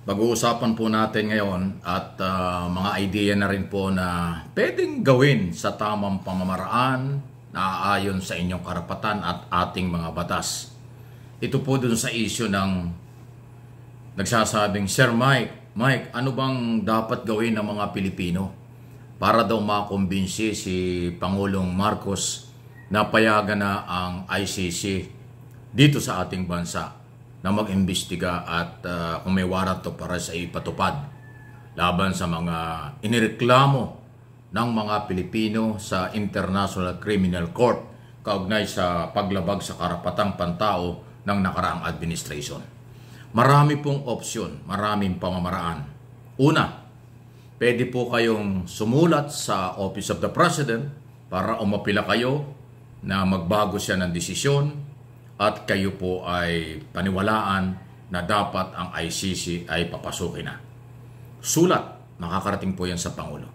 Pag-uusapan po natin ngayon at mga idea na rin po na pwedeng gawin sa tamang pamamaraan na aayon sa inyong karapatan at ating mga batas. Ito po dun sa issue ng nagsasabing, Sir Mike, ano bang dapat gawin ng mga Pilipino para daw makumbinsi si Pangulong Marcos na payagan na ang ICC dito sa ating bansa na mag-imbestiga at kung may warrant para sa ipatupad laban sa mga inireklamo ng mga Pilipino sa International Criminal Court kaugnay sa paglabag sa karapatang pantao ng nakaraang administration. Marami pong opsyon, maraming pamamaraan. Una, pwede po kayong sumulat sa Office of the President para umapila kayo na magbago siya ng desisyon at kayo po ay paniwalaan na dapat ang ICC ay papasukin na. Sulat, nakakarating po yan sa Pangulo.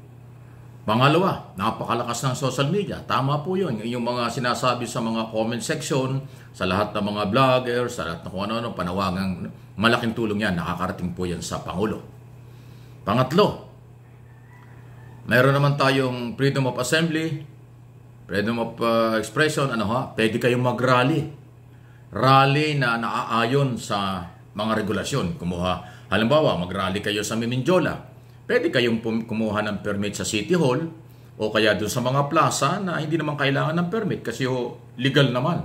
Pangalawa, napakalakas ng social media. Tama po yun. Yung mga sinasabi sa mga comment section, sa lahat ng mga vlogger, sa lahat ng kung ano-ano, panawagang malaking tulong yan. Nakakarating po yan sa Pangulo. Pangatlo, mayroon naman tayong freedom of assembly, freedom of expression, pwede kayong mag-rally. Rally na naaayon sa mga regulasyon. Halimbawa, mag-rally kayo sa Miminjola. Pwede kayong kumuha ng permit sa City Hall o kaya doon sa mga plaza na hindi naman kailangan ng permit kasi legal naman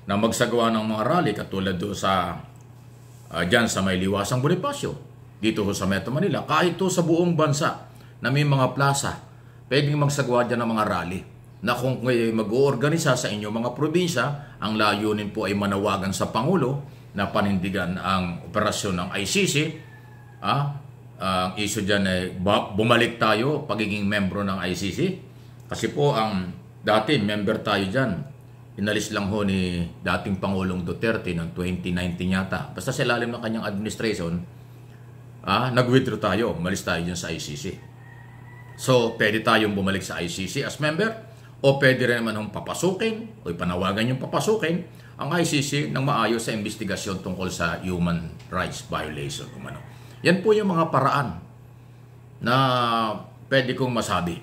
na magsagawa ng mga rally katulad doon sa dyan sa may Liwasang Bonifacio, dito sa Metro Manila, kahit to sa buong bansa na may mga plaza, pwedeng magsagawa dyan ng mga rally na kung mag-oorganisa sa inyong mga probinsya, ang layunin po ay manawagan sa Pangulo na panindigan ang operasyon ng ICC. Ang issue dyan ay bumalik tayo, pagiging membro ng ICC. Kasi po ang dati, member tayo dyan. Inalis lang ho ni dating Pangulong Duterte noong 2019 yata. Basta sa ilalim ng kanyang administration, nag-withdraw tayo, umalis tayo dyan sa ICC. So, pwede tayong bumalik sa ICC as member. O pwede rin naman yung papasukin o ipanawagan yung papasukin ang ICC ng maayos sa investigasyon tungkol sa human rights violation. Yan po yung mga paraan na pwede kong masabi.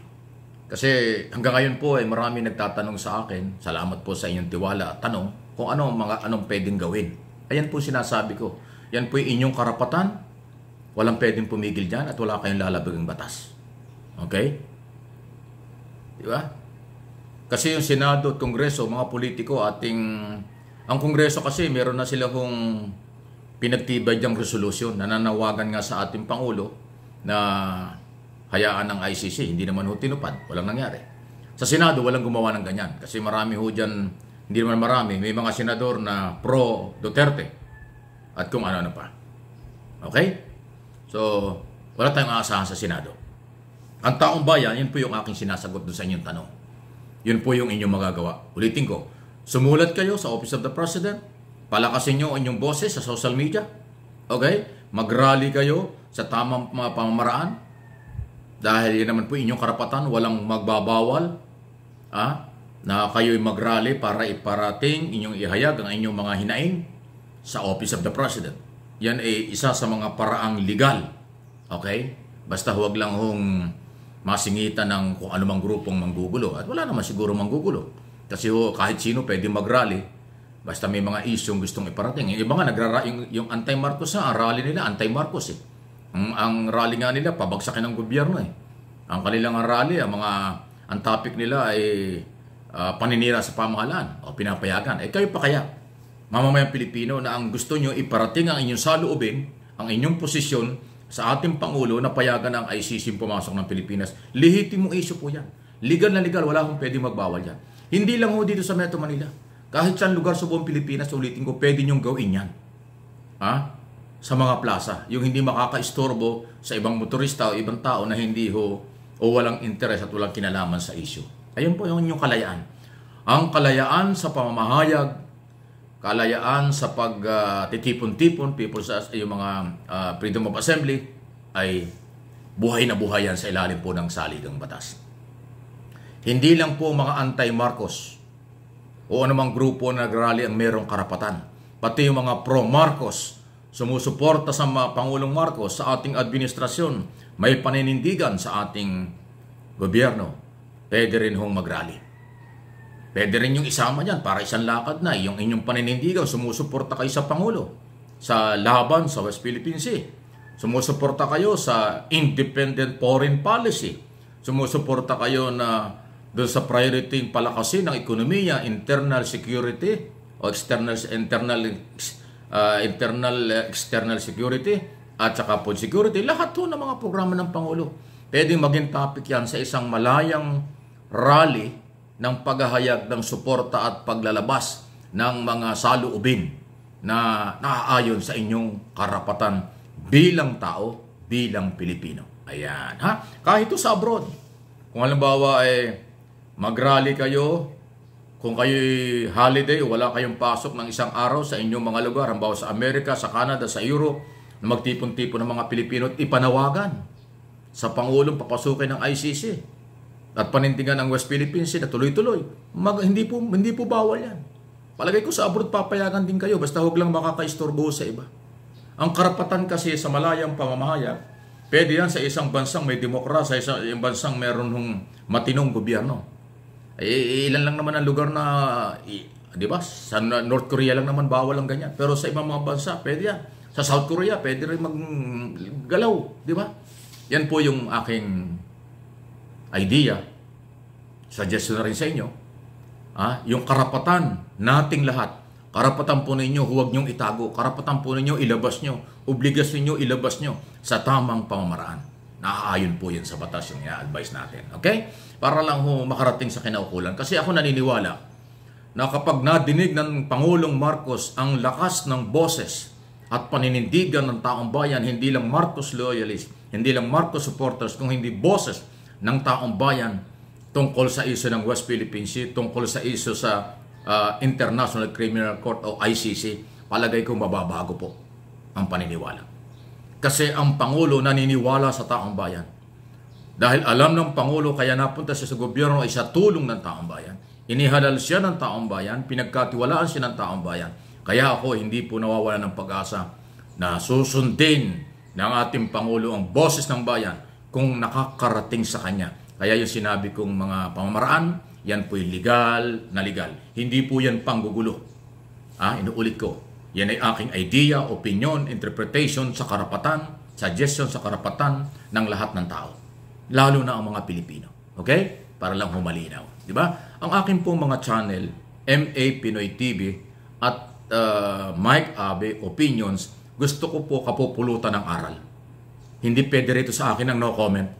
Kasi hanggang ngayon po ay marami nagtatanong sa akin, salamat po sa inyong tiwala at tanong kung anong pwedeng gawin. Ayan po sinasabi ko. Yan po yung inyong karapatan, walang pwedeng pumigil dyan at wala kayong lalabagang batas. Okay? Di ba? Kasi yung Senado at Kongreso, mga politiko, ang Kongreso kasi meron na sila kung pinagtibay diyang resolusyon, nananawagan nga sa ating Pangulo na hayaan ng ICC. Hindi naman ho tinupad, walang nangyari. Sa Senado, walang gumawa ng ganyan. Kasi marami ho dyan, hindi naman marami, may mga senador na pro Duterte at kung ano pa. Okay? So, wala tayong aasahan sa Senado. Ang taong bayan, yun po yung aking sinasagot doon sa inyong tanong. Yun po yung inyong magagawa. Ulitin ko, sumulat kayo sa Office of the President, palakasin nyo ang inyong boses sa social media, okay? Mag-rally kayo sa tamang mga pamamaraan, dahil yun naman po inyong karapatan, walang magbabawal, na kayo'y mag-rally para iparating, inyong ihayag ang inyong mga hinaing sa Office of the President. Yan ay isa sa mga paraang legal, okay? Basta huwag lang masingitan ng kung anumang grupong manggugulo. At wala naman siguro manggugulo. Kasi kahit sino pwede mag-rally. Basta may mga isyong gustong iparating. Yung iba nga, yung anti-Marcos ang rally nila, anti-Marcos eh. Ang rally nga nila, pabagsakin ng gobyerno eh. Ang kanilang rally, ang topic nila ay paninira sa pamahalaan o pinapayagan. Kayo pa kaya, mamamayang Pilipino, na ang gusto nyo iparating ang inyong saloobin, ang inyong posisyon, sa ating Pangulo na payagan ng ICC pumasok ng Pilipinas. Lehitimong issue po yan. Legal na legal, wala akong pwede magbawal yan. Hindi lang ho dito sa Metro Manila. Kahit saan lugar sa buong Pilipinas, ulitin ko, pwede nyong gawin yan. Sa mga plaza. Yung hindi makakaistorbo sa ibang motorista o ibang tao na hindi o walang interes at walang kinalaman sa issue. Ayun po yung inyong kalayaan. Ang kalayaan sa pamamahayag, kalayaan sa pagtitipon-tipon, yung mga freedom of assembly, ay buhay na buhay yan sa ilalim po ng saligang batas. Hindi lang po mga anti-Marcos o anumang grupo na nagrally ang merong karapatan. Pati yung mga pro-Marcos sumusuporta sa Pangulong Marcos sa ating administrasyon, may paninindigan sa ating gobyerno, pwede rin hong mag-rally. Pwede rin yung isama dyan para isang lakad na yung inyong paninindigan, sumusuporta kayo sa Pangulo sa laban sa West Philippine Sea. Sumusuporta kayo sa independent foreign policy. Sumusuporta kayo na doon sa priority palakasin ng ekonomiya, internal security o external security at saka food security. Lahat to ng mga programa ng Pangulo. Pwedeng maging topic yan sa isang malayang rally ng paghahayag ng suporta at paglalabas ng mga saloobin na naaayon sa inyong karapatan bilang tao, bilang Pilipino. Ayan, ha? Kahit ito sa abroad. Kung halimbawa mag-rally kayo, kung kayo'y holiday o wala kayong pasok ng isang araw sa inyong mga lugar, halimbawa sa Amerika, sa Canada, sa Europe, na magtipon-tipon ng mga Pilipino at ipanawagan sa Pangulong papasukin ng ICC at panindigan ng West Philippine Sea na tuloy-tuloy. Hindi po bawal yan. Palagay ko sa abroad papayagan din kayo, basta huwag lang makakaistorbo sa iba. Ang karapatan kasi sa malayang pamamahayag, pwede yan sa isang bansang may demokrasya, sa isang bansang meron matinong gobyerno. Ilan lang naman ang lugar na, di ba? Sa North Korea lang naman bawal ang ganyan. Pero sa ibang mga bansa, pwede yan. Sa South Korea, pwede rin maggalaw, di ba? Yan po yung aking idea. Suggestion na rin sa inyo. Yung karapatan nating lahat. Karapatan po ninyo, huwag nyong itago. Karapatan po ninyo, ilabas nyo. Obligasyon nyo, ilabas nyo sa tamang pamamaraan. Naaayon po yan sa batas yung i-advise natin. Okay? Para lang makarating sa kinaukulan. Kasi ako naniniwala na kapag nadinig ng Pangulong Marcos ang lakas ng boses at paninindigan ng taong bayan, hindi lang Marcos loyalists, hindi lang Marcos supporters, kung hindi boses ng taong bayan tungkol sa isyu ng West Philippine Sea, tungkol sa isyu sa International Criminal Court o ICC, palagay ko mababago po ang paniniwala. Kasi ang Pangulo naniniwala sa taong bayan. Dahil alam ng Pangulo kaya napunta siya sa gobyerno ay sa tulong ng taong bayan. Inihalal siya ng taong bayan, pinagkatiwalaan siya ng taong bayan. Kaya ako hindi po nawawala ng pag-asa na susundin ng ating Pangulo ang boses ng bayan kung nakakarating sa kanya. Kaya yung sinabi kong mga pamamaraan, yan po'y legal na legal. Hindi po yan panggugulo. Inuulit ko. Yan ay aking idea, opinion, interpretation sa karapatan, suggestion sa karapatan ng lahat ng tao. Lalo na ang mga Pilipino. Okay? Para lang humalinaw. Di ba? Ang aking pong mga channel, MA Pinoy TV at Mike Abe Opinions, gusto ko po kapupulutan ng aral. Hindi pwede rito sa akin ang no comment.